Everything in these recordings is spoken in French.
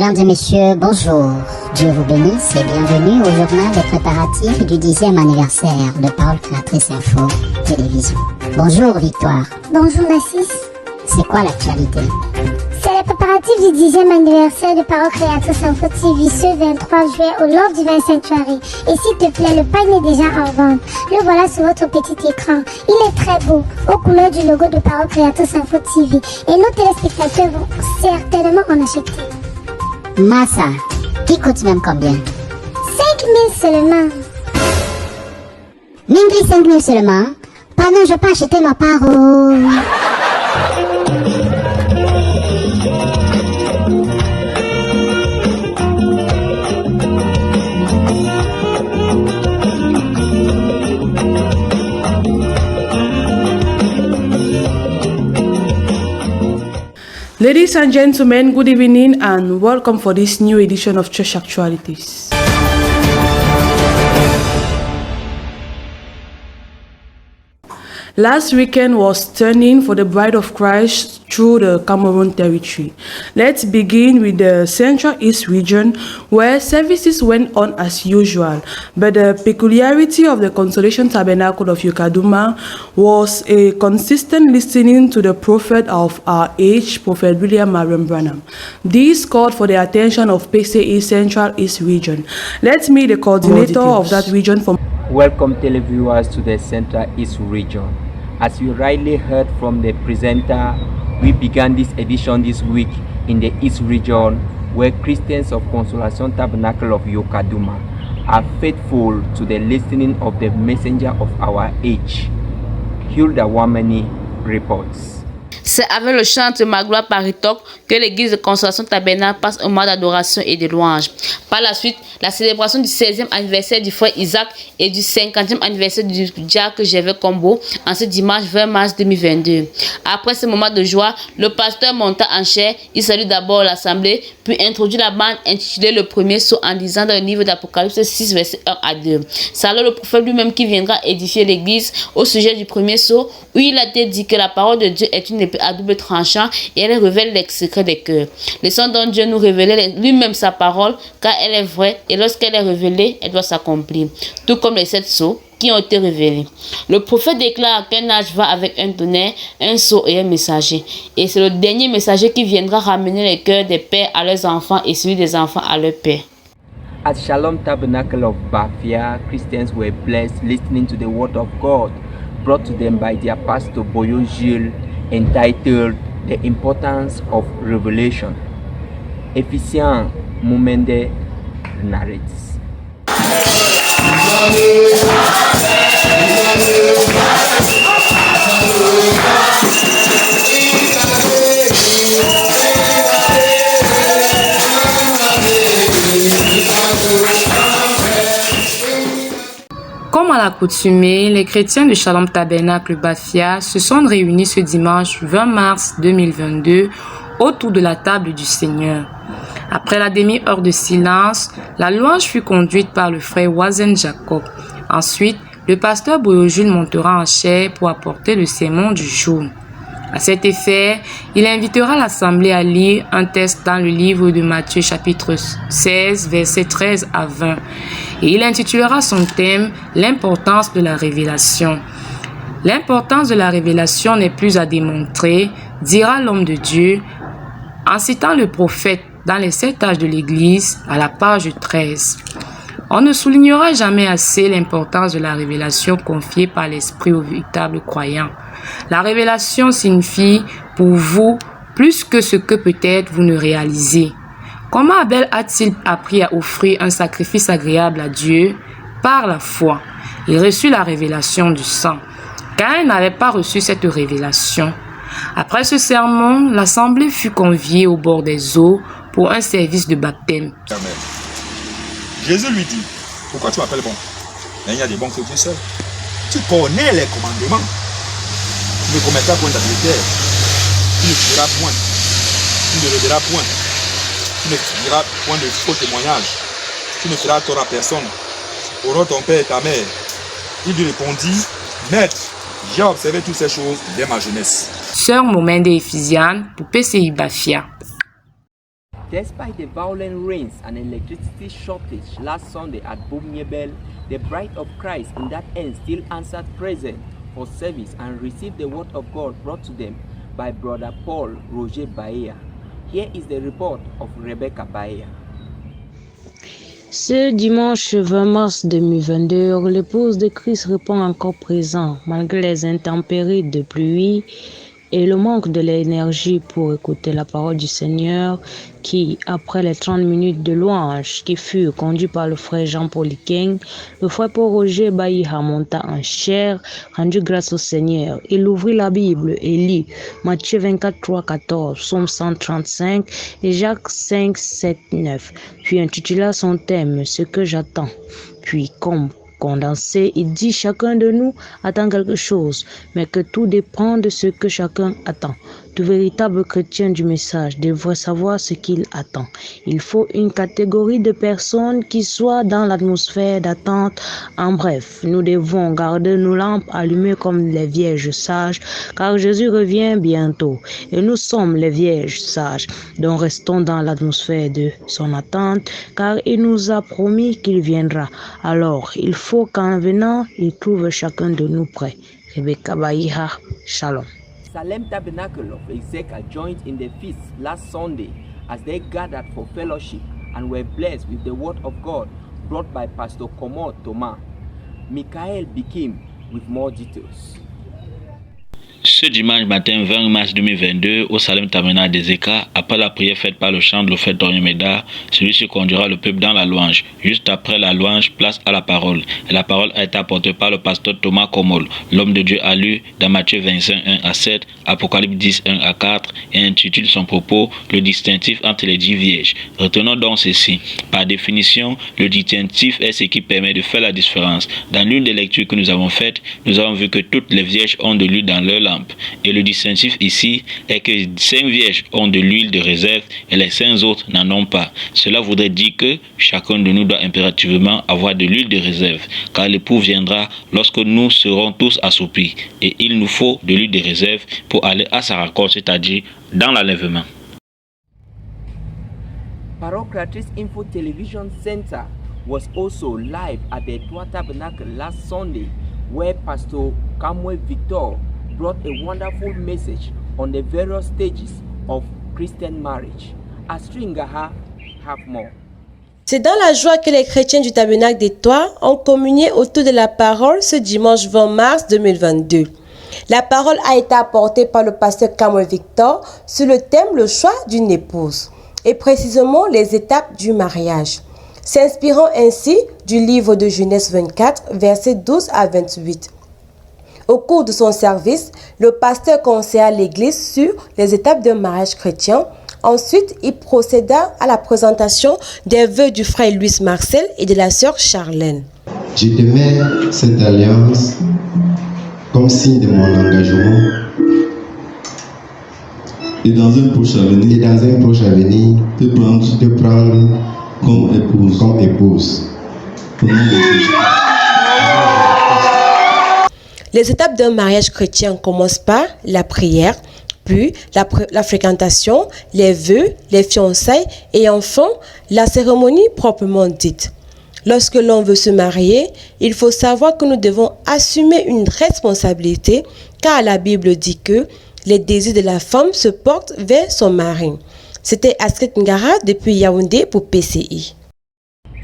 Mesdames et messieurs, bonjour. Dieu vous bénisse et bienvenue au journal des préparatifs du 10e anniversaire de Parole Créatrice Info Télévision. Bonjour Victoire. Bonjour Nassis. C'est quoi l'actualité? C'est les préparatifs du 10e anniversaire de Parole Créatrice Info TV ce 23 juillet au Love Divine Sanctuary. Et s'il te plaît, le pain est déjà en vente. Le voilà sur votre petit écran. Il est très beau, aux couleurs du logo de Parole Créatrice Info TV. Et nos téléspectateurs vont certainement en acheter. Massa, qui coûte même combien? 5 000 seulement. Mingli 5 000 seulement? Pardon, je peux acheter ma parole. Ladies and gentlemen, good evening and welcome for this new edition of Church Actualities. Last weekend was stunning for the Bride of Christ through the Cameroon territory. Let's begin with the Central East region, where services went on as usual, but the peculiarity of the Consolation Tabernacle of Yokaduma was a consistent listening to the prophet of our age, Prophet William Marion Branham. This called for the attention of PCE Central East region. Let's meet the coordinator of that region from. Welcome televiewers to the Central East region. As you rightly heard from the presenter, we began this edition this week in the East region, where Christians of Consolation Tabernacle of Yokaduma are faithful to the listening of the messenger of our age. Hilda Wamani reports. C'est avec le chant de Ma gloire Paritok que l'église de Consolation Tabernacle passe un mois d'adoration et de louange. Par la suite, la célébration du 16e anniversaire du frère Isaac et du 50e anniversaire du diacre Gervais Combo en ce dimanche 20 mars 2022. Après ce moment de joie, le pasteur monta en chair. Il salue d'abord l'assemblée, puis introduit la bande intitulée Le premier saut en lisant dans le livre d'Apocalypse 6, versets 1 à 2. C'est alors le prophète lui-même qui viendra édifier l'église au sujet du premier saut, où il a été dit que la parole de Dieu est une épée à double tranchant et elle révèle les secrets des cœurs. Laissons donc Dieu nous révéler lui-même sa parole, car elle est vraie et lorsqu'elle est révélée, elle doit s'accomplir. Tout comme les 7 sceaux qui ont été révélés. Le prophète déclare qu'un âge va avec un tonnerre, un sceau et un messager. Et c'est le dernier messager qui viendra ramener les cœurs des pères à leurs enfants et celui des enfants à leurs pères. At Shalom Tabernacle of Bafia, Christians were blessed listening to the word of God brought to them by their pastor Boyo Jules, entitled The Importance of Revelation. Efficient Mumende narrates. Comme à l'accoutumée, les chrétiens de Shalom Tabernacle Bafia se sont réunis ce dimanche 20 mars 2022 autour de la table du Seigneur. Après la demi-heure de silence, la louange fut conduite par le frère Wazen Jacob. Ensuite, le pasteur Boyojul montera en chair pour apporter le sermon du jour. À cet effet, il invitera l'assemblée à lire un texte dans le livre de Matthieu chapitre 16, versets 13 à 20. Et il intitulera son thème « L'importance de la révélation ». L'importance de la révélation n'est plus à démontrer, dira l'homme de Dieu, en citant le prophète dans les 7 âges de l'Église à la page 13. On ne soulignera jamais assez l'importance de la révélation confiée par l'Esprit aux véritables croyants. La révélation signifie pour vous plus que ce que peut-être vous ne réalisez. Comment Abel a-t-il appris à offrir un sacrifice agréable à Dieu? Par la foi. Il reçut la révélation du sang. Caïn n'avait pas reçu cette révélation. Après ce sermon, l'assemblée fut conviée au bord des eaux pour un service de baptême. Amen. Jésus lui dit, pourquoi tu m'appelles bon? Il y a des bons que Dieu seul. Tu connais les commandements. Tu ne commettras point d'adultère. Tu ne tueras point. Tu ne leveras point. Tu ne diras point de faux témoignages. Tu ne feras tort à personne. Honore ton père et ta mère. Il lui répondit, Maître, j'ai observé toutes ces choses dès ma jeunesse. Sœur Momende Ephysiane pour PCI Bafia. Despite the violent rains and electricity shortage last Sunday at Boumyebel, the Bride of Christ in that end still answered present for service and received the word of God brought to them by Brother Paul Roger Bahia. Here is the report of Rebecca Bahia. Ce dimanche 20 mars 2022, l'épouse de Christ répond encore présent malgré les intempéries de pluie et le manque de l'énergie pour écouter la parole du Seigneur qui, après les 30 minutes de louange qui furent conduits par le frère Jean-Paul Ikeng, le frère Paul Roger Bahia monta en chair, rendu grâce au Seigneur. Il ouvrit la Bible et lit Matthieu 24, 3, 14, Psaume 135 et Jacques 5, 7, 9, puis intitula son thème « Ce que j'attends ». Puis comme condensé, il dit chacun de nous attend quelque chose, mais que tout dépend de ce que chacun attend. Tout véritable chrétien du message devrait savoir ce qu'il attend. Il faut une catégorie de personnes qui soient dans l'atmosphère d'attente. En bref, nous devons garder nos lampes allumées comme les vierges sages, car Jésus revient bientôt. Et nous sommes les vierges sages, donc restons dans l'atmosphère de son attente, car il nous a promis qu'il viendra. Alors, il faut qu'en venant, il trouve chacun de nous prêt. Rebecca Bahia, Shalom. Salem Tabernacle of Ezekiel joined in the feast last Sunday as they gathered for fellowship and were blessed with the word of God brought by Pastor Komod Thomas. Michael Bikim with more details. Ce dimanche matin 20 mars 2022, au Salem Tabernacle d'Ezeka, après la prière faite par le chant de l'Ophète Dorion-Meda, celui-ci conduira le peuple dans la louange. Juste après la louange, place à la parole. Et la parole a été apportée par le pasteur Thomas Komol. L'homme de Dieu a lu dans Matthieu 25, 1 à 7, Apocalypse 10, 1 à 4 et intitule son propos « Le distinctif entre les 10 vierges ». Retenons donc ceci. Par définition, le distinctif est ce qui permet de faire la différence. Dans l'une des lectures que nous avons faites, nous avons vu que toutes les vierges ont de l'huile dans leur lampe. Et le distinctif ici est que 5 vierges ont de l'huile de réserve et les 5 autres n'en ont pas. Cela voudrait dire que chacun de nous doit impérativement avoir de l'huile de réserve, car l'époux viendra lorsque nous serons tous assoupis. Et il nous faut de l'huile de réserve pour aller à sa rencontre, c'est-à-dire dans l'enlèvement. Parocrates Info Television Center was also live at the Trois Tabernacle last Sunday, where Pastor Kamwe Victor brought a wonderful message on the various stages of Christian marriage. Astringaha have more. C'est dans la joie que les chrétiens du Tabernacle des Toits ont communié autour de la parole ce dimanche 20 mars 2022. La parole a été apportée par le pasteur Kamwe Victor sur le thème « Le choix d'une épouse » et précisément les étapes du mariage, s'inspirant ainsi du livre de Genèse 24, versets 12 à 28. Au cours de son service, le pasteur conseilla l'Église sur les étapes d'un mariage chrétien. Ensuite, il procéda à la présentation des vœux du frère Louis Marcel et de la sœur Charlène. Je te mets cette alliance comme signe de mon engagement et dans un proche avenir, te prendre comme épouse. Au nom de Jésus. Les étapes d'un mariage chrétien commencent par la prière, puis la fréquentation, les vœux, les fiançailles et enfin la cérémonie proprement dite. Lorsque l'on veut se marier, il faut savoir que nous devons assumer une responsabilité car la Bible dit que les désirs de la femme se portent vers son mari. C'était Astrid Ngara depuis Yaoundé pour PCI.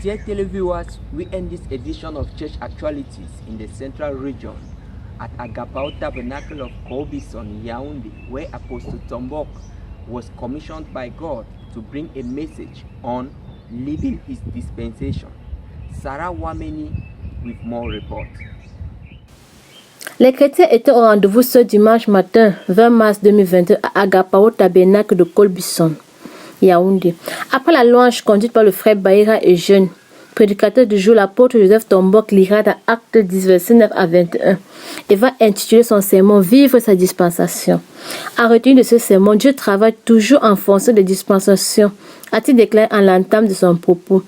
Dear televiewers, we end this edition of Church Actualities in the Central Region at Agapao Tabernacle of Kobison, Yaoundé, where Apostle Tombok was commissioned by God to bring a message on living his dispensation. Sarah Wameni with more reports. Les chrétiens étaient au rendez-vous ce dimanche matin, 20 mars 2022, à Agapao Tabernacle de Kolbison, Yaoundé. Après la louange conduite par le frère Bahira et jeune prédicateur du jour, l'apôtre Joseph Tombok lira dans Actes 10, versets 9 à 21 et va intituler son sermon « Vivre sa dispensation ». À retenir de ce sermon, Dieu travaille toujours en fonction des dispensations, a-t-il déclaré en l'entame de son propos.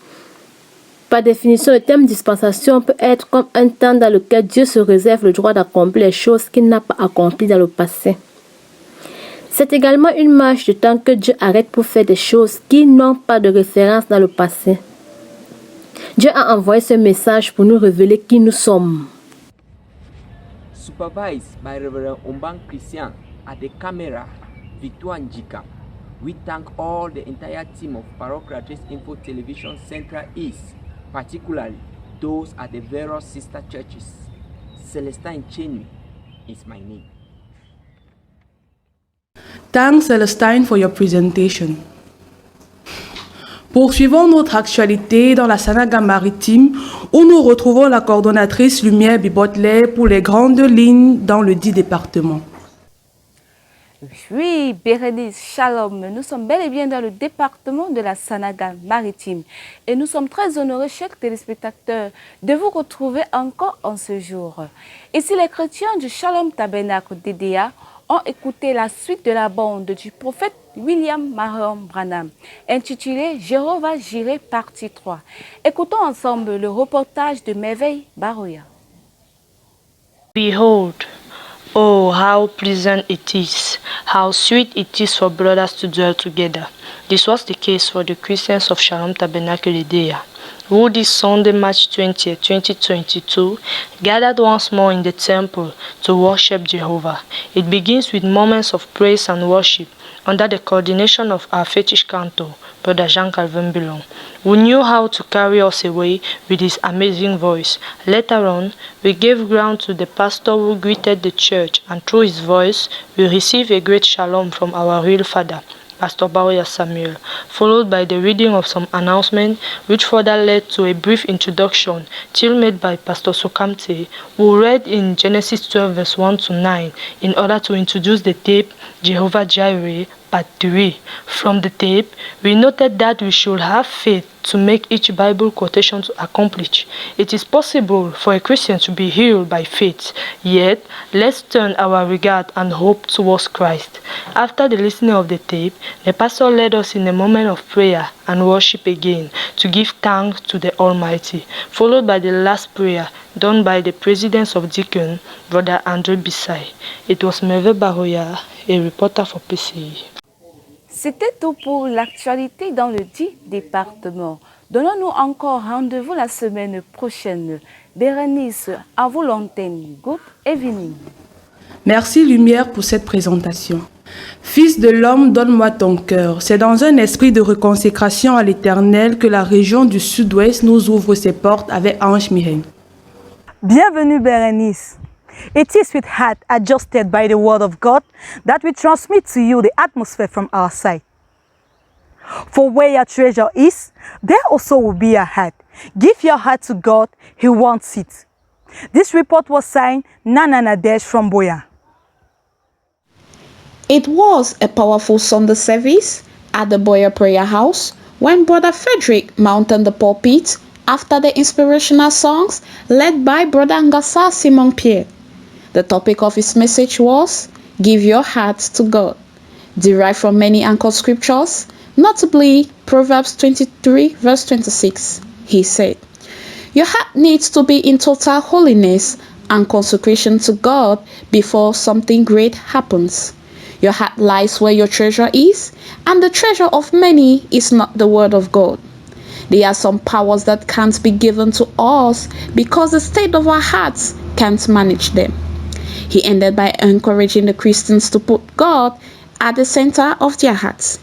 Par définition, le thème dispensation peut être comme un temps dans lequel Dieu se réserve le droit d'accomplir les choses qu'il n'a pas accomplies dans le passé. C'est également une marche de temps que Dieu arrête pour faire des choses qui n'ont pas de référence dans le passé. Dieu a envoyé ce message pour nous révéler qui nous sommes. Supervised by Reverend Ombang Christian at the camera, Victoire Njika, we thank all the entire team of Paroque Créatrice Info Television Central East, particularly those at the various sister churches. Celestine Cheney is my name. Thanks Celestine for your presentation. Poursuivons notre actualité dans la Sanaga maritime où nous retrouvons la coordonnatrice Lumière Bibotler pour les grandes lignes dans le 10 départements. Oui, Bérénice, Shalom, nous sommes bel et bien dans le département de la Sanaga maritime et nous sommes très honorés, chers téléspectateurs, de vous retrouver encore en ce jour. Ici, les chrétiens du Shalom Tabernacle DDA ont écouté la suite de la bande du prophète William Marion Branham, intitulée Jéhovah Jireh, partie 3. Écoutons ensemble le reportage de Merveille Baroya. Behold, oh, how pleasant it is, how sweet it is for brothers to dwell together. This was the case for the Christians of Shalom Tabernacle Judea, who this Sunday, March 20, 2022, gathered once more in the temple to worship Jehovah. It begins with moments of praise and worship under the coordination of our fetish cantor, Brother Jean-Calvin Bilon, who knew how to carry us away with his amazing voice. Later on, we gave ground to the pastor who greeted the church, and through his voice, we received a great shalom from our real father, Pastor Baroya Samuel, followed by the reading of some announcements, which further led to a brief introduction till made by Pastor Sokamte, who read in Genesis 12 verse 1 to 9 in order to introduce the tape Jehovah Jireh, Part 3. From the tape, we noted that we should have faith to make each Bible quotation to accomplish. It is possible for a Christian to be healed by faith, yet let's turn our regard and hope towards Christ. After the listening of the tape, the pastor led us in a moment of prayer and worship again to give thanks to the Almighty, followed by the last prayer done by the President of Deacon, Brother André Bissay. It was Merve Baroya, a reporter for PCI. C'était tout pour l'actualité dans le 10 départements. Donnons-nous encore rendez-vous la semaine prochaine. Bérénice, à vous l'antenne. Good evening. Merci Lumière pour cette présentation. Fils de l'homme, donne-moi ton cœur. C'est dans un esprit de reconsécration à l'Éternel que la région du Sud-Ouest nous ouvre ses portes avec Ange Mireille. Bienvenue Bérénice. It is with heart adjusted by the word of God that we transmit to you the atmosphere from our side. For where your treasure is, there also will be your heart. Give your heart to God, He wants it. This report was signed Nana Nadesh from Boya. It was a powerful Sunday service at the Boya Prayer House when Brother Frederick mounted the pulpit after the inspirational songs led by Brother Ngasa Simon Pierre. The topic of his message was, Give your heart to God, derived from many anchored scriptures, notably Proverbs 23 verse 26. He said, Your heart needs to be in total holiness and consecration to God before something great happens. Your heart lies where your treasure is, and the treasure of many is not the word of God. There are some powers that can't be given to us because the state of our hearts can't manage them. He ended by encouraging the Christians to put God at the center of their hearts.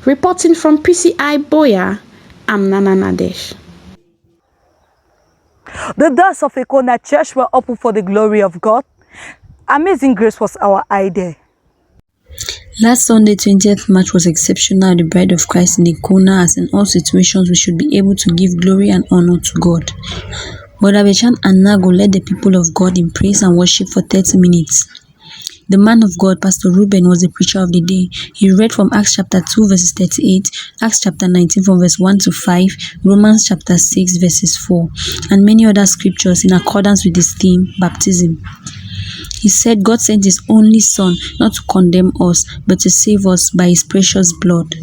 Reporting from PCI Boya, I'm Nana Nadesh. The doors of Ekona Church were open for the glory of God. Amazing Grace was our idea. Last Sunday, 20th March was exceptional at the Bride of Christ in Ekona, as in all situations we should be able to give glory and honor to God. Brother Bechan Anago led the people of God in praise and worship for 30 minutes. The man of God, Pastor Ruben, was the preacher of the day. He read from Acts chapter 2 verses 38, Acts chapter 19 from verse 1 to 5, Romans chapter 6 verses 4, and many other scriptures in accordance with his theme, baptism. He said God sent his only Son not to condemn us, but to save us by his precious blood.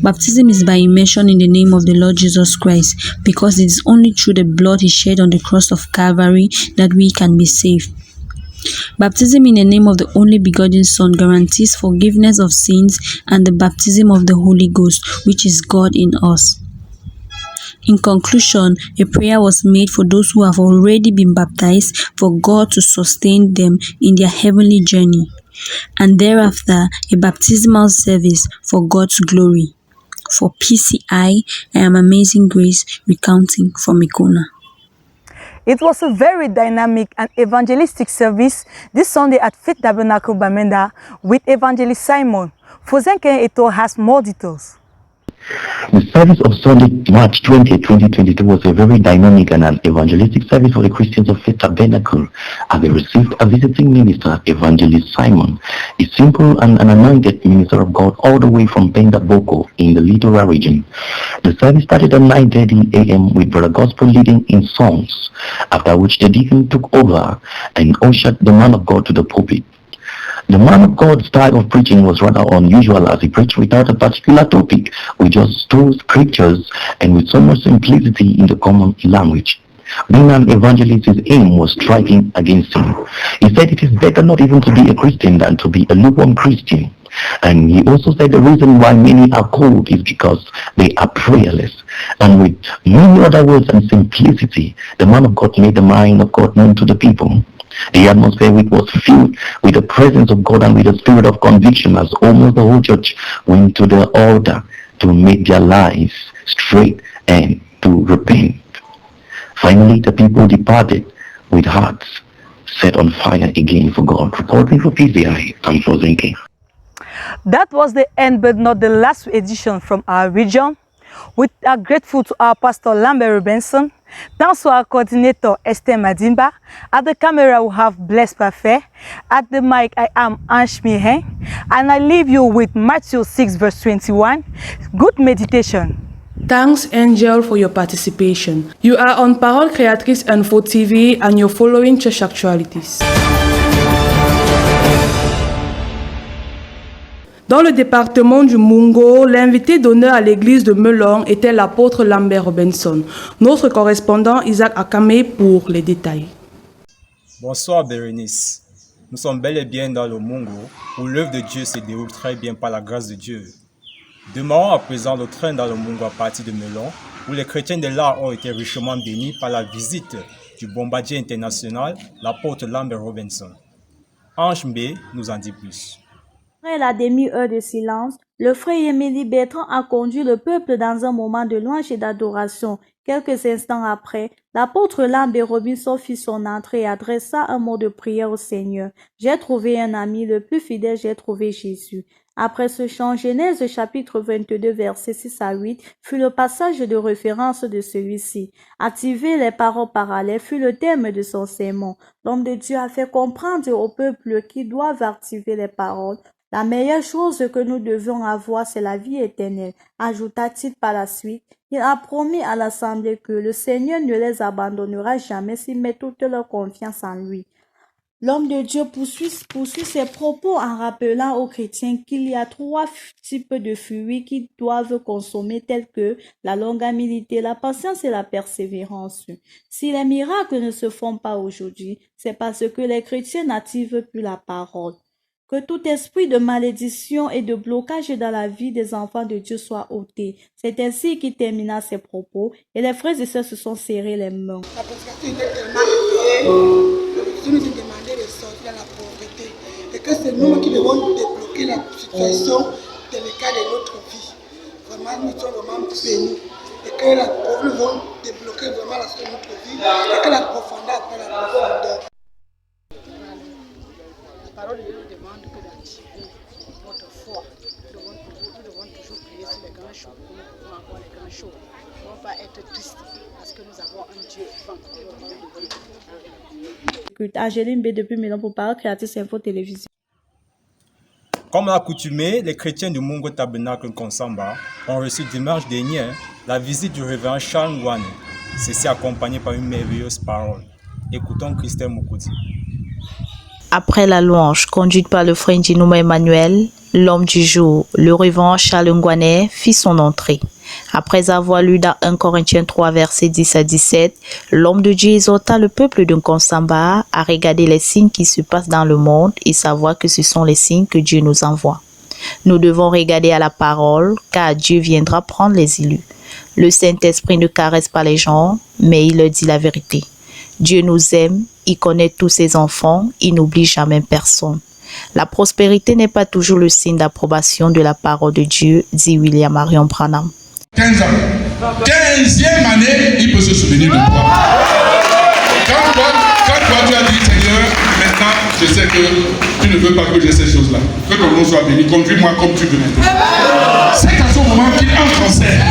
Baptism is by immersion in the name of the Lord Jesus Christ, because it is only through the blood he shed on the cross of Calvary that we can be saved. Baptism in the name of the only begotten Son guarantees forgiveness of sins and the baptism of the Holy Ghost, which is God in us. In conclusion, a prayer was made for those who have already been baptized for God to sustain them in their heavenly journey, and thereafter a baptismal service for God's glory. For PCI, I am Amazing Grace, recounting from Icona. It was a very dynamic and evangelistic service this Sunday at Faith Tabernacle Bamenda with Evangelist Simon. Fozenke Eto has more details. The service of Sunday, March 20, 2022 was a very dynamic and an evangelistic service for the Christians of Faith Tabernacle as they received a visiting minister, Evangelist Simon, a simple and an anointed minister of God all the way from Benda Boko in the Littoral region. The service started at 9:30 a.m. with Brother Gospel leading in songs, after which the deacon took over and ushered the man of God to the pulpit. The man of God's style of preaching was rather unusual as he preached without a particular topic, with just two scriptures and with so much simplicity in the common language. Being an evangelist, his aim was striking against him. He said it is better not even to be a Christian than to be a lukewarm Christian. And he also said the reason why many are cold is because they are prayerless. And with many other words and simplicity, the man of God made the mind of God known to the people. The atmosphere was filled with the presence of God and with the spirit of conviction as almost the whole church went to the altar to make their lives straight and to repent. Finally, the people departed with hearts set on fire again for God. Reporting for PCI, I'm Fozenke. That was the end but not the last edition from our region. We are grateful to our pastor Lambert Robinson. Thanks to our coordinator Esther Madimba. At the camera we have Bless Parfait. At the mic I am Ange Mihen. And I leave you with Matthew 6 verse 21. Good meditation. Thanks, Angel, for your participation. You are on Parole Créatrice Info TV and you're following Church Actualities. Dans le département du Mungo, l'invité d'honneur à l'église de Melon était l'apôtre Lambert Robinson. Notre correspondant Isaac Akame pour les détails. Bonsoir Bérénice. Nous sommes bel et bien dans le Mungo, où l'œuvre de Dieu se déroule très bien par la grâce de Dieu. Demeurons à présent le train dans le Mungo à partir de Melon, où les chrétiens de l'art ont été richement bénis par la visite du bombardier international, l'apôtre Lambert Robinson. Ange B nous en dit plus. Après la demi-heure de silence, le frère Émilie Bertrand a conduit le peuple dans un moment de louange et d'adoration. Quelques instants après, l'apôtre Lambert Robinson fit son entrée et adressa un mot de prière au Seigneur. J'ai trouvé un ami, le plus fidèle, j'ai trouvé Jésus. Après ce chant, Genèse chapitre 22, versets 6 à 8, fut le passage de référence de celui-ci. Activer les paroles parallèles fut le thème de son sermon. L'homme de Dieu a fait comprendre au peuple qu'ils doivent activer les paroles. La meilleure chose que nous devions avoir, c'est la vie éternelle, ajouta-t-il par la suite. Il a promis à l'assemblée que le Seigneur ne les abandonnera jamais s'ils mettent toute leur confiance en lui. L'homme de Dieu poursuit ses propos en rappelant aux chrétiens qu'il y a 3 types de fruits qu'ils doivent consommer tels que la longanimité, la patience et la persévérance. Si les miracles ne se font pas aujourd'hui, c'est parce que les chrétiens n'activent plus la parole. Que tout esprit de malédiction et de blocage dans la vie des enfants de Dieu soit ôté. C'est ainsi qu'il termina ses propos et les frères et sœurs se sont serrés les mains. La prédication était tellement élevée, Dieu nous a demandé de sortir de la pauvreté et que c'est nous qui devons débloquer la situation délicate de notre vie. Vraiment, nous sommes vraiment bénis et que la pauvreté va débloquer vraiment la situation de notre vie et que la profondeur après la profondeur. La parole de Dieu nous demande que d'activer notre foi. Nous devons toujours prier sur les grands choses pour nous pouvons avoir les grandes choses. Nous ne devons pas être tristes parce que nous avons un Dieu vivant. Angéline B depuis Milan pour Parole Créatrice Info Télévision. Comme l'accoutumée, les chrétiens du Mungo Tabernacle Konsamba ont reçu dimanche dernier la visite du révérend Charles Ngwane. Ceci accompagné par une merveilleuse parole. Écoutons Christelle Moukouti. Après la louange conduite par le frère Ndinouma Emmanuel, l'homme du jour, le révérend Charles Ngwane fit son entrée. Après avoir lu dans 1 Corinthiens 3, versets 10 à 17, l'homme de Dieu exhorta le peuple de Consamba à regarder les signes qui se passent dans le monde et savoir que ce sont les signes que Dieu nous envoie. Nous devons regarder à la parole, car Dieu viendra prendre les élus. Le Saint-Esprit ne caresse pas les gens, mais il leur dit la vérité. Dieu nous aime, il connaît tous ses enfants, il n'oublie jamais personne. La prospérité n'est pas toujours le signe d'approbation de la parole de Dieu, dit William Marion Branham. 15 ans. 15e année, il peut se souvenir de toi. Quand toi tu as dit, Seigneur, maintenant, je sais que tu ne veux pas que j'ai ces choses-là. Que ton nom soit béni, conduis-moi comme tu veux maintenant. C'est à ce moment qu'il entre en scène.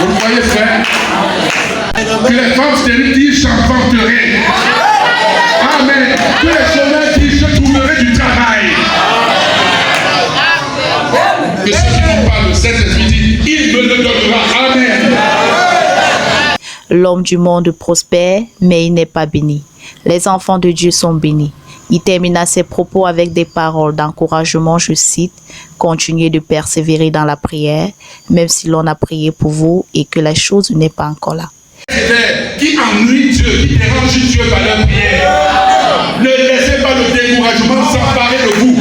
Vous me voyez, frère? Que les femmes stériles disent, j'enfanterai. Amen. Que les chômeurs disent, je trouverai du travail. Que ceux qui n'ont pas le Saint-Esprit disent, il me le donnera. Amen. L'homme du monde prospère, mais il n'est pas béni. Les enfants de Dieu sont bénis. Il termina ses propos avec des paroles d'encouragement, je cite, « Continuez de persévérer dans la prière, même si l'on a prié pour vous et que la chose n'est pas encore là. » Qui ennuie Dieu, qui dérange Dieu par leur prière. Ne laissez pas le découragement s'emparer de vous.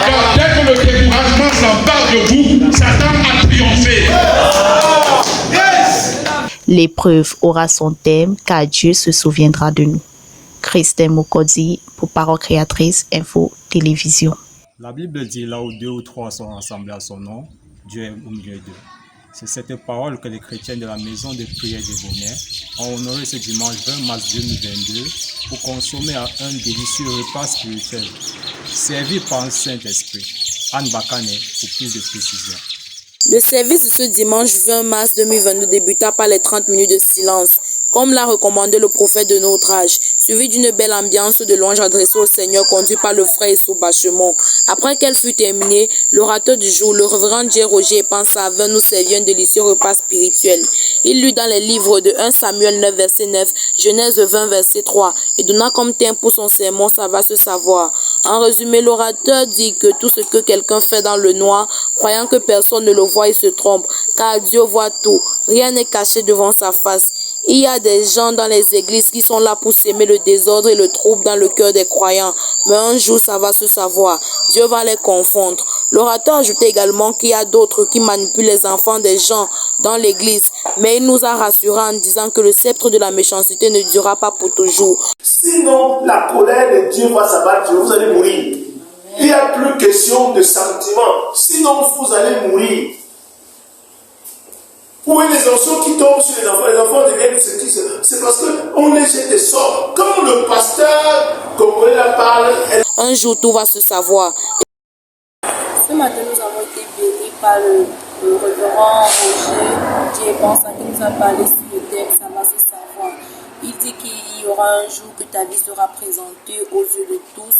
Car dès que le découragement s'empare de vous, Satan a triomphé. L'épreuve aura son thème, car Dieu se souviendra de nous. Christine Mukodi, pour Parole Créatrice, Info, Télévision. La Bible dit, là où 2 ou 3 sont rassemblés à son nom, Dieu est au milieu d'eux. C'est cette parole que les chrétiens de la maison de prière des Bonheurs ont honoré ce dimanche 20 mars 2022 pour consommer un délicieux repas spirituel servi par un Saint-Esprit. Anne Bakane pour plus de précision. Le service de ce dimanche 20 mars 2022 débuta par les 30 minutes de silence, comme l'a recommandé le prophète de notre âge, suivi d'une belle ambiance de louange adressée au Seigneur conduit par le frère Issou Bachemont. Après qu'elle fut terminée, l'orateur du jour, le révérend J. Roger Pansavin, nous servit un délicieux repas spirituel. Il lut dans les livres de 1 Samuel 9, verset 9, Genèse 20, verset 3, et donna comme thème pour son sermon, ça va se savoir. En résumé, l'orateur dit que tout ce que quelqu'un fait dans le noir, croyant que personne ne le voit, il se trompe, car Dieu voit tout. Rien n'est caché devant sa face. Il y a des gens dans les églises qui sont là pour s'aimer le désordre et le trouble dans le cœur des croyants. Mais un jour, ça va se savoir. Dieu va les confondre. L'orateur ajoutait également qu'il y a d'autres qui manipulent les enfants des gens dans l'église. Mais il nous a rassurés en disant que le sceptre de la méchanceté ne durera pas pour toujours. Sinon, la colère de Dieu va s'abattre, vous allez mourir. Il n'y a plus question de sentiments. Sinon, vous allez mourir. Oui, les enfants qui tombent sur les enfants deviennent sceptiques. C'est parce qu'on les jette des sorts. Comme le pasteur congolais la parle. Un jour, tout va se savoir. Ce matin, nous avons été bénis par le révérend Roger qui est pensant, qui nous a parlé sur le thème, ça va se savoir. Il dit qu'il y aura un jour que ta vie sera présentée aux yeux de tous.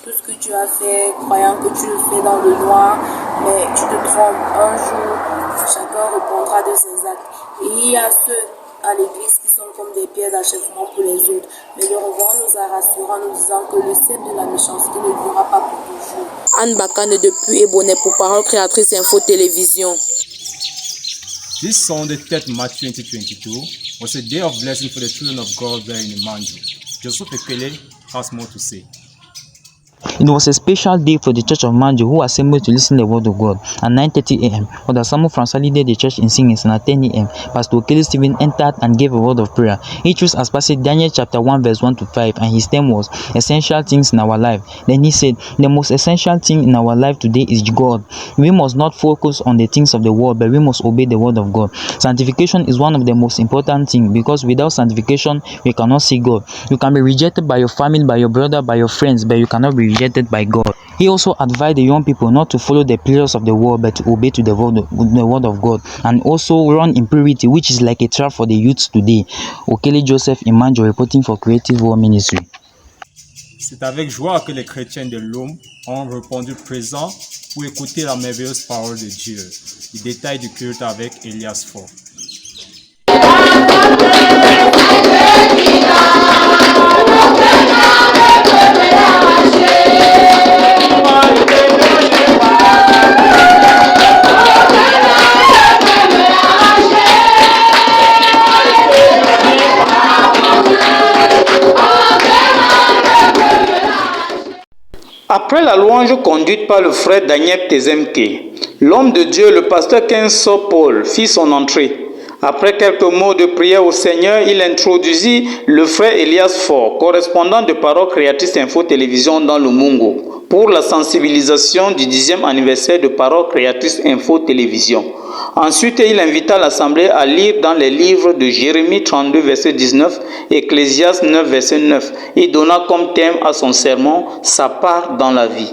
Tout ce que tu as fait, croyant que tu le fais dans le noir, mais tu te trompes. Un jour, chacun répondra de ses actes. Et il y a ceux à l'église qui sont comme des pierres d'achèvement pour les autres. Mais le révérend nous a rassurés en nous disant que le sceptre de la méchanceté ne durera pas pour toujours. Anne Bakane depuis Ebonnet pour Parole Créatrice Info Télévision. This Sunday, 3rd March 2022, was a day of blessing for the children of God there in Imanju. Joseph Ekele has more to say. It was a special day for the Church of Manju, who assembled to listen to the Word of God at 9:30 a.m. Brother Samuel Francois led the church in singing, and at 10 a.m. Pastor Okele Stephen entered and gave a word of prayer. He chose as passage Daniel chapter 1 verse 1 to 5, and his theme was Essential Things in Our Life. Then he said, the most essential thing in our life today is God. We must not focus on the things of the world, but we must obey the Word of God. Sanctification is one of the most important things, because without sanctification, we cannot see God. You can be rejected by your family, by your brother, by your friends, but you cannot be rejected by God. He also advised the young people not to follow the pleasures of the world, but to obey to the word of God, and also run in purity, which is like a trap for the youth today. Okele Joseph Imanjo reporting for Creative World Ministry. C'est avec joie que les chrétiens de l'Homme ont répondu présent pour écouter la merveilleuse parole de Dieu. Les détails du culte avec Elias Fort. louange conduite par le frère Daniel Tezemke. L'homme de Dieu, le pasteur Kenso Paul, fit son entrée. Après quelques mots de prière au Seigneur, il introduisit le frère Elias Faure, correspondant de Parole Créatrice Info Télévision dans le Mungo, pour la sensibilisation du 10e anniversaire de Parole Créatrice Info Télévision. Ensuite, il invita l'Assemblée à lire dans les livres de Jérémie 32, verset 19, Ecclésiaste 9, verset 9. Il donna comme thème à son sermon « Sa part dans la vie ».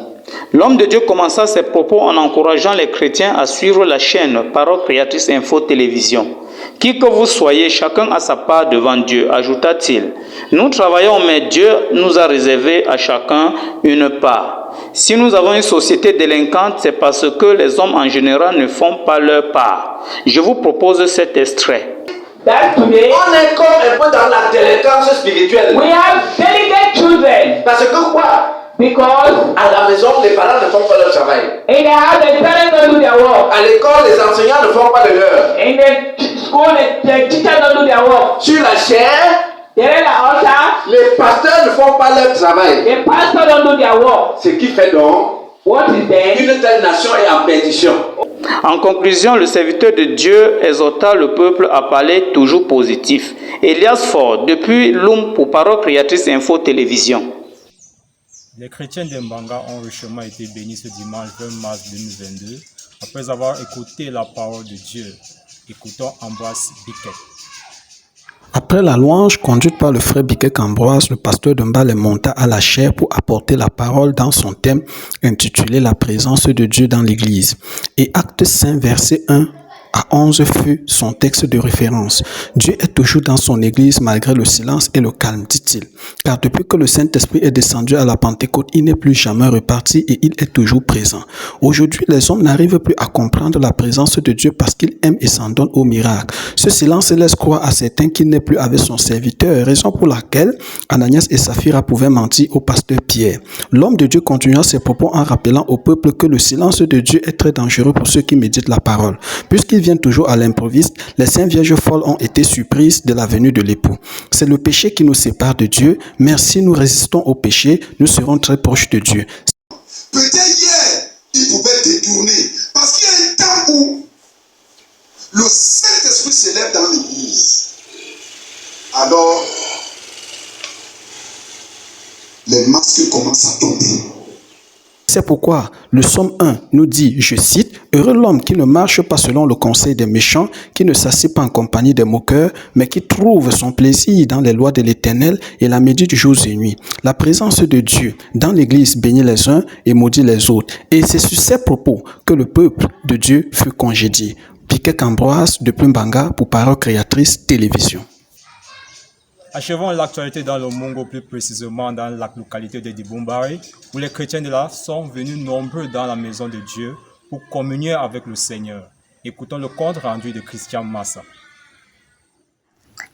L'homme de Dieu commença ses propos en encourageant les chrétiens à suivre la chaîne Parole Créatrice Info Télévision. Qui que vous soyez, chacun a sa part devant Dieu, ajouta-t-il. Nous travaillons, mais Dieu nous a réservé à chacun une part. Si nous avons une société délinquante, c'est parce que les hommes en général ne font pas leur part. Je vous propose cet extrait. On est comme un peu dans la délinquance spirituelle. We have delicate children. Parce que quoi? Because à la maison, les parents ne font pas leur travail. In the house, the parents don't do their work. À l'école, les enseignants ne font pas le leur. In the school, the teachers don't do their work. Sur la chair, les pasteurs ne font pas leur travail. The pastors don't do their work. Ce qui fait donc une telle nation est en perdition. En conclusion, le serviteur de Dieu exhorta le peuple à parler toujours positif. Elias Faure, depuis Loum pour Parole Créatrice Info Télévision. Les chrétiens d'Mbanga ont richement été bénis ce dimanche 20 mars 2022 après avoir écouté la parole de Dieu. Écoutons Ambroise Biquet. Après la louange conduite par le frère Biquet Ambroise, le pasteur de Mbale monta à la chaire pour apporter la parole dans son thème intitulé « La présence de Dieu dans l'Église ». Et Acte 5, verset 1 à 11 fut son texte de référence. Dieu est toujours dans son église malgré le silence et le calme, dit-il. Car depuis que le Saint-Esprit est descendu à la Pentecôte, il n'est plus jamais reparti et il est toujours présent. Aujourd'hui, les hommes n'arrivent plus à comprendre la présence de Dieu parce qu'ils aiment et s'en donnent au miracle. Ce silence laisse croire à certains qu'il n'est plus avec son serviteur, raison pour laquelle Ananias et Saphira pouvaient mentir au pasteur Pierre. L'homme de Dieu continua ses propos en rappelant au peuple que le silence de Dieu est très dangereux pour ceux qui méditent la parole. Puisqu'il vient toujours à l'improviste, les cinq vierges folles ont été surprises de la venue de l'époux. C'est le péché qui nous sépare de Dieu, mais si nous résistons au péché, nous serons très proches de Dieu. Peut-être hier, il pouvait détourner, parce qu'il y a un temps où le Saint-Esprit s'élève dans l'église. Alors, les masques commencent à tomber. C'est pourquoi le psaume 1 nous dit, je cite, « Heureux l'homme qui ne marche pas selon le conseil des méchants, qui ne s'assied pas en compagnie des moqueurs, mais qui trouve son plaisir dans les lois de l'Éternel et la médite jour et nuit. » La présence de Dieu dans l'Église bénit les uns et maudit les autres. Et c'est sur ces propos que le peuple de Dieu fut congédié. Biquet Ambroise de Plumbanga pour Parole Créatrice Télévision. Achevons l'actualité dans le Mungo, plus précisément dans la localité de Dibombari, où les chrétiens de là sont venus nombreux dans la maison de Dieu pour communier avec le Seigneur. Écoutons le compte rendu de Christian Massa.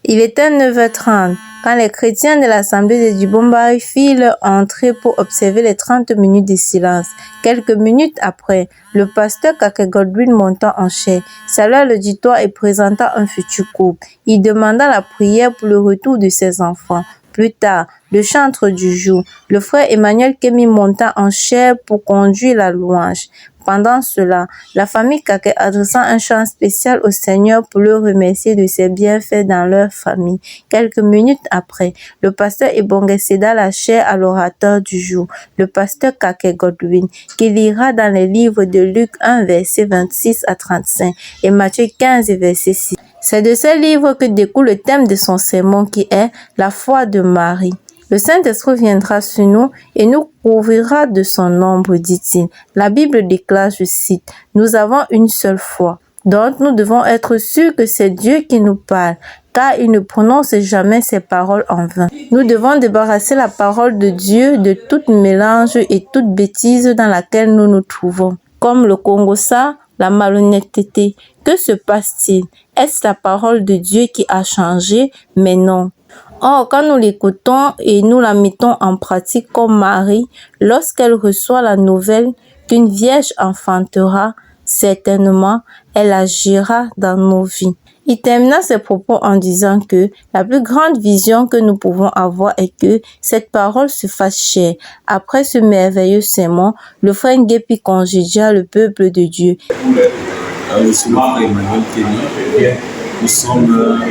Il était 9h30 quand les chrétiens de l'assemblée de Dibombari firent leur entrée pour observer les 30 minutes de silence. Quelques minutes après, le pasteur Kake Godwin monta en chair, salua l'auditoire et présenta un futur couple. Il demanda la prière pour le retour de ses enfants. Plus tard, le chantre du jour, le frère Emmanuel Kemi monta en chair pour conduire la louange. Pendant cela, la famille Kake adressa un chant spécial au Seigneur pour le remercier de ses bienfaits dans leur famille. Quelques minutes après, le pasteur Ebonge céda la chair à l'orateur du jour, le pasteur Kake Godwin, qui lira dans les livres de Luc 1, verset 26 à 35 et Matthieu 15, verset 6. C'est de ce livre que découle le thème de son sermon qui est « La foi de Marie ». Le Saint-Esprit viendra sur nous et nous couvrira de son ombre, dit-il. La Bible déclare, je cite, « Nous avons une seule foi. Donc nous devons être sûrs que c'est Dieu qui nous parle, car il ne prononce jamais ses paroles en vain. Nous devons débarrasser la parole de Dieu de tout mélange et toute bêtise dans laquelle nous nous trouvons. Comme le Congossa, la malhonnêteté. Que se passe-t-il? Est-ce la parole de Dieu qui a changé? Mais non. Or, quand nous l'écoutons et nous la mettons en pratique comme Marie, lorsqu'elle reçoit la nouvelle qu'une vierge enfantera, certainement, elle agira dans nos vies. Il termina ses propos en disant que la plus grande vision que nous pouvons avoir est que cette parole se fasse chair. Après ce merveilleux sermon, le frère Nguépi congédia le peuple de Dieu. Je suis Emmanuel Kenny. Nous sommes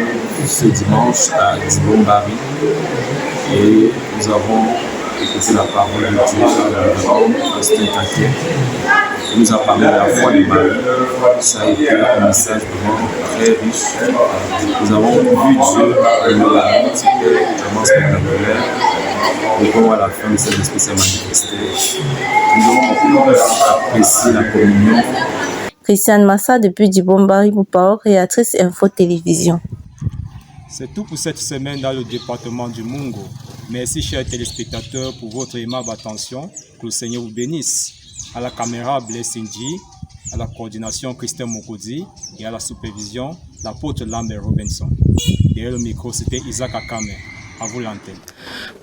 ce dimanche à Dibombari et nous avons écouté la parole de Dieu le grand pasteur Kaké. Il nous a parlé de la foi de Marie. Ça a été un message vraiment très riche. Nous avons vu Dieu dans la vie, c'était vraiment spectaculaire. Et comme à la fin, le Saint-Esprit s'est manifesté. Nous avons apprécié la communion. Christiane Massa depuis Dibombari pour Parole Créatrice Info Télévision. C'est tout pour cette semaine dans le département du Mungo. Merci chers téléspectateurs pour votre aimable attention. Que le Seigneur vous bénisse. À la caméra Blessing G, à la coordination Christian Mokodi et à la supervision l'apôtre Lambert Robinson. Derrière le micro, c'était Isaac Akame. À vous l'antenne.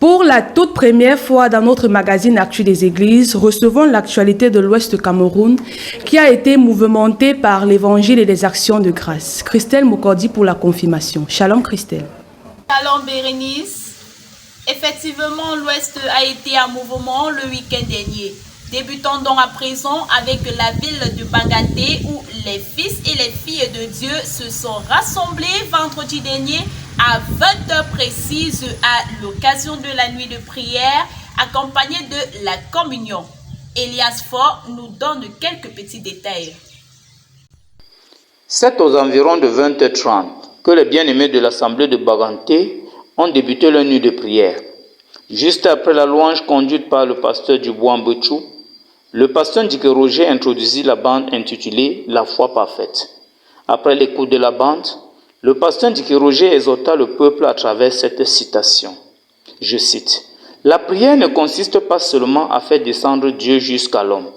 Pour la toute première fois dans notre magazine Actu des Églises, recevons l'actualité de l'Ouest Cameroun qui a été mouvementée par l'Évangile et les actions de grâce. Christelle Mokordi pour la confirmation. Shalom Christelle. Shalom Bérénice. Effectivement, l'Ouest a été en mouvement le week-end dernier. Débutons donc à présent avec la ville de Baganté où les fils et les filles de Dieu se sont rassemblés vendredi dernier à 20h précises à l'occasion de la nuit de prière accompagnée de la communion. Elias Fort nous donne quelques petits détails. C'est aux environs de 20h30 que les bien-aimés de l'assemblée de Baganté ont débuté leur nuit de prière. Juste après la louange conduite par le pasteur Dubois Mbechou, le pasteur Ndike Roger introduisit la bande intitulée « La foi parfaite ». Après l'écoute de la bande, le pasteur Ndike Roger exhorta le peuple à travers cette citation. Je cite, « La prière ne consiste pas seulement à faire descendre Dieu jusqu'à l'homme.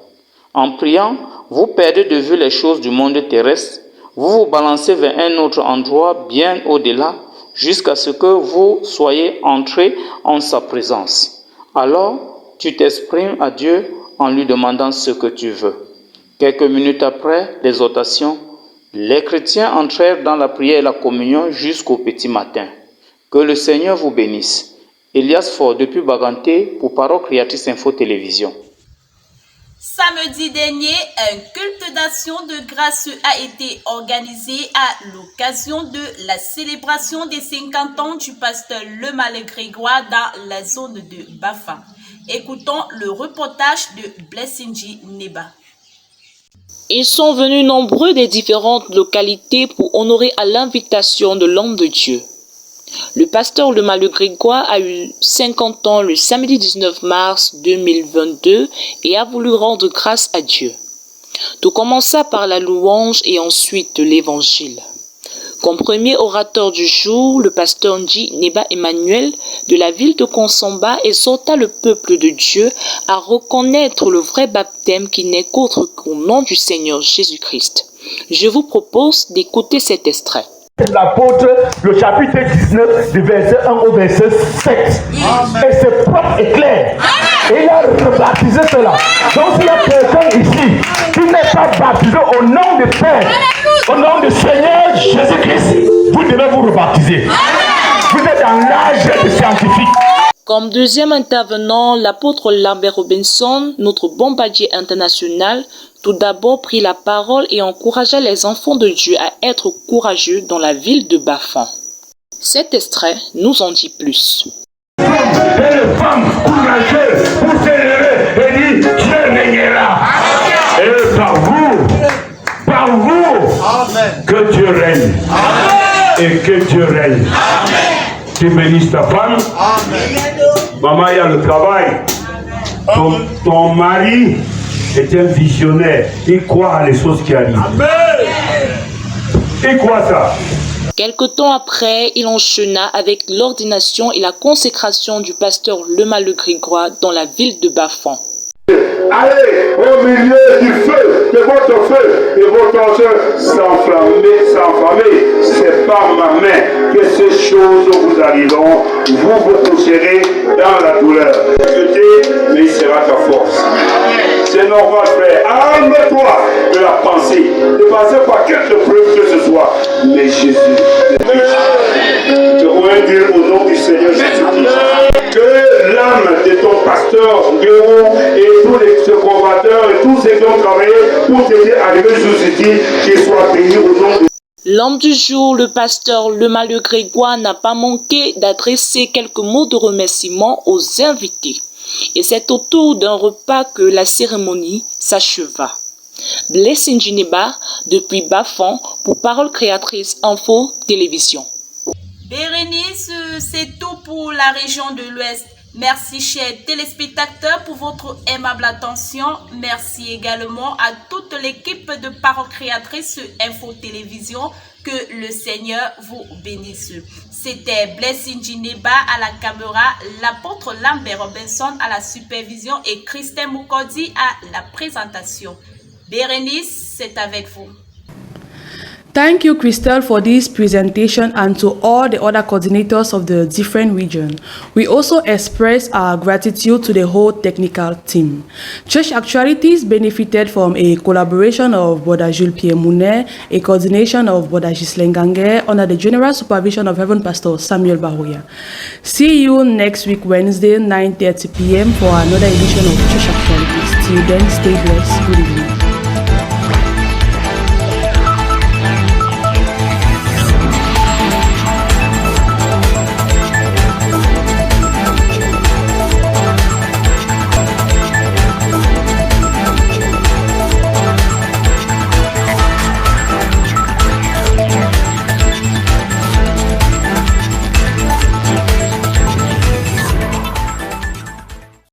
En priant, vous perdez de vue les choses du monde terrestre, vous vous balancez vers un autre endroit bien au-delà, jusqu'à ce que vous soyez entrés en sa présence. Alors, tu t'exprimes à Dieu en lui demandant ce que tu veux. » Quelques minutes après l'exhortation, les chrétiens entrèrent dans la prière et la communion jusqu'au petit matin. Que le Seigneur vous bénisse. Elias Fort depuis Baganté pour Parole Créatrice Info Télévision. Samedi dernier, un culte d'action de grâce a été organisé à l'occasion de la célébration des 50 ans du pasteur Lemalé Grégoire dans la zone de Bafa. Écoutons le reportage de Blessingi Neba. Ils sont venus nombreux des différentes localités pour honorer à l'invitation de l'homme de Dieu. Le pasteur Lemalé Grégoire a eu 50 ans le samedi 19 mars 2022 et a voulu rendre grâce à Dieu. Tout commença par la louange et ensuite l'évangile. Comme premier orateur du jour, le pasteur Ndji Neba Emmanuel de la ville de Konsamba exhorta le peuple de Dieu à reconnaître le vrai baptême qui n'est qu'autre qu'au nom du Seigneur Jésus-Christ. Je vous propose d'écouter cet extrait. L'apôtre, le chapitre 19, du verset 1 au verset 7. Amen. Et c'est propre et clair. Et il a rebaptisé cela. Donc s'il y a quelqu'un ici qui n'est pas baptisé au nom du Père, au nom du Seigneur Jésus-Christ, vous devez vous rebaptiser. Vous êtes dans l'âge des scientifiques. Comme deuxième intervenant, l'apôtre Lambert Robinson, notre bombardier international, tout d'abord prit la parole et encouragea les enfants de Dieu à être courageux dans la ville de Bafan. Cet extrait nous en dit plus. Et les femmes courageuses pour s'élever et dire Dieu régnera. Et par vous, Amen. Que Dieu règne. Amen. Et que Dieu règne. Amen. Tu bénisses ta femme. Amen. Maman, il y a le travail. Ton mari est un visionnaire. Il croit à les choses qui arrivent. Amen. Il croit ça. Quelque temps après, il enchaîna avec l'ordination et la consécration du pasteur Lemalé Grégoire dans la ville de Bafan. Allez au milieu du feu, de votre feu, et votre altar s'enflammer. C'est par ma main que ces choses vous arriveront. Vous toucherez dans la douleur. Mais il sera ta force. C'est normal, frère. Arme-toi de la pensée. Ne pensez pas quelque preuve que ce soit. toi, mais Jésus. Je voudrais dire au nom du Seigneur Jésus-Christ que l'âme de ton pasteur Guérou et tous les collaborateurs et tous ceux qui ont travaillé pour t'aider à arriver jusqu'ici, qu'ils soient bénis au nom de L'homme du jour, le pasteur Le Malheureux Grégoire, n'a pas manqué d'adresser quelques mots de remerciement aux invités. Et c'est autour d'un repas que la cérémonie s'acheva. Blessing Djineba, depuis Bafon, pour Parole Créatrice Info Télévision. Bérénice, c'est tout pour la région de l'Ouest. Merci chers téléspectateurs pour votre aimable attention. Merci également à toute l'équipe de Parole Créatrice Info Télévision. Que le Seigneur vous bénisse. C'était Blessing Djineba à la caméra, l'apôtre Lambert Robinson à la supervision et Christine Mukodi à la présentation. Bérénice, c'est avec vous. Thank you, Christelle, for this presentation and to all the other coordinators of the different regions. We also express our gratitude to the whole technical team. Church Actualities benefited from a collaboration of Brother Jules Pierre Mounet, a coordination of Brother Ghislain Ganguer under the general supervision of Reverend Pastor Samuel Barouya. See you next week, Wednesday, 9:30 p.m. for another edition of Church Actualities. Till then, stay blessed. Good evening.